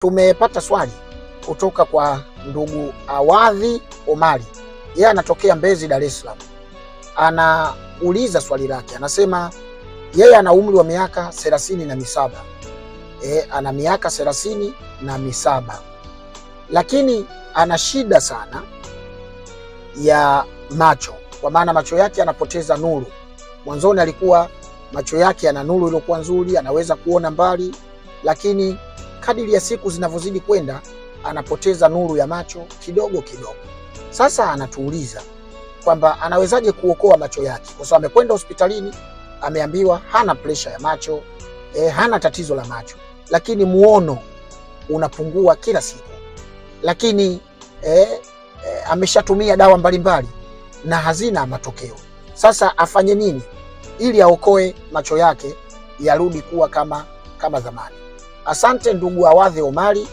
Tumepata swali kutoka kwa ndugu Awadhi Omari. Yeye anatokea Mbezi, Dar es Salaam. Anauliza swali lake, anasema yeye ana umri wa miaka 37. Ana miaka 37, lakini ana shida sana ya macho, kwa maana macho yake yanapoteza nuru. Mwanzoni alikuwa macho yake yana nuru iliyokuwa nzuri, anaweza kuona mbali, lakini kadiri ya siku zinavyozidi kwenda anapoteza nuru ya macho kidogo kidogo. Sasa anatuuliza kwamba anawezaje kuokoa macho yake, kwa sababu amekwenda hospitalini, ameambiwa hana pressure ya macho, hana tatizo la macho, lakini muono unapungua kila siku, lakini ameshatumia dawa mbalimbali na hazina matokeo. Sasa afanye nini ili aokoe macho yake yarudi kuwa kama zamani? Asante ndugu Awadhi Omari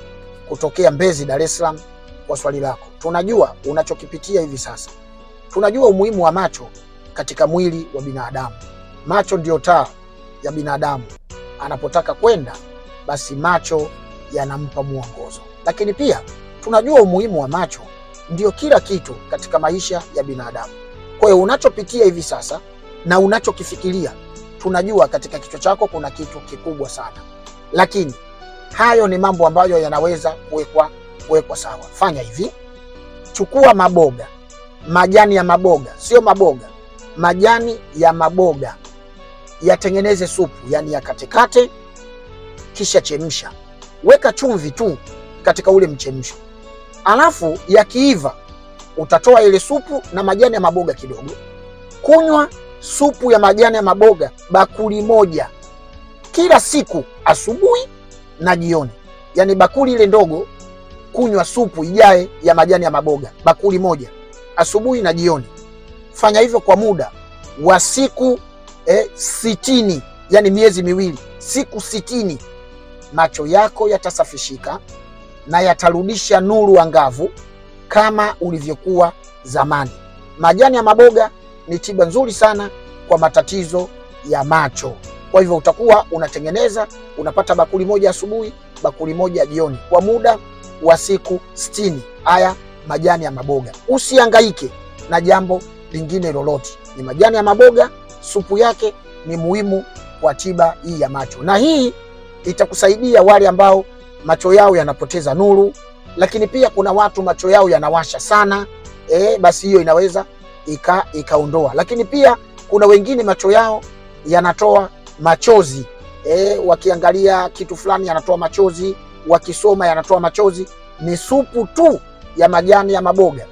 kutokea Mbezi, Dar es Salaam kwa swali lako. Tunajua unachokipitia hivi sasa. Tunajua umuhimu wa macho katika mwili wa binadamu. Macho ndio taa ya binadamu. Anapotaka kwenda, basi macho yanampa mwongozo. Lakini pia tunajua umuhimu wa macho ndio kila kitu katika maisha ya binadamu. Kwa hiyo unachopitia hivi sasa na unachokifikiria, tunajua katika kichwa chako kuna kitu kikubwa sana. Lakini hayo ni mambo ambayo yanaweza kuwekwa sawa. Fanya hivi: chukua maboga, majani ya maboga, sio maboga, majani ya maboga, yatengeneze supu, yani ya katekate, kisha chemsha. Weka chumvi tu katika ule mchemsho. Alafu yakiiva, utatoa ile supu na majani ya maboga kidogo. Kunywa supu ya majani ya maboga bakuli moja kila siku, asubuhi na jioni. Yani bakuli ile ndogo, kunywa supu ijae ya majani ya maboga bakuli moja asubuhi na jioni. Fanya hivyo kwa muda wa siku 60, yani miezi miwili, siku 60. Macho yako yatasafishika na yatarudisha nuru angavu kama ulivyokuwa zamani. Majani ya maboga ni tiba nzuri sana kwa matatizo ya macho. Kwa hivyo utakuwa unatengeneza, unapata bakuli moja asubuhi, bakuli moja jioni kwa muda wa siku 60. Haya majani ya maboga. Usihangaike na jambo lingine lolote. Ni majani ya maboga, supu yake ni muhimu kwa tiba hii ya macho. Na hii itakusaidia wale ambao macho yao yanapoteza nuru, lakini pia kuna watu macho yao yanawasha sana, basi hiyo inaweza ikaondoa. Lakini pia kuna wengine macho yao yanatoa machozi, wakiangalia kitu fulani yanatoa machozi, wakisoma yanatoa machozi. Ni supu tu ya majani ya maboga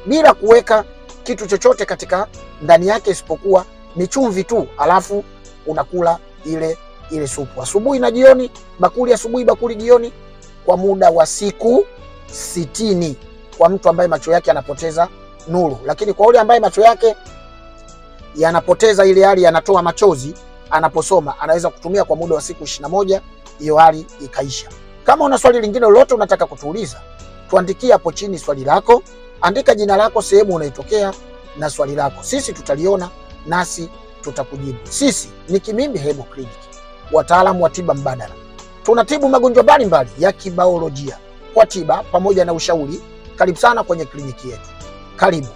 bila kuweka kitu chochote katika ndani yake isipokuwa ni chumvi tu, alafu unakula ile supu asubuhi na jioni, bakuli asubuhi bakuli jioni, kwa muda wa siku 60 kwa mtu ambaye macho yake yanapoteza nuru. Lakini kwa yule ambaye macho yake yanapoteza ile hali, yanatoa machozi anaposoma, anaweza kutumia kwa muda wa siku 21, hiyo hali ikaisha. Kama una swali lingine lolote unataka kutuuliza, tuandikie hapo chini swali lako, andika jina lako, sehemu unaitokea na swali lako. Sisi tutaliona nasi tutakujibu. Sisi ni Kimimbi Herbal Clinic, wataalamu wa tiba mbadala. Tunatibu magonjwa mbalimbali ya kibiolojia kwa tiba pamoja na ushauri. Karibu sana kwenye kliniki yetu. Karibu.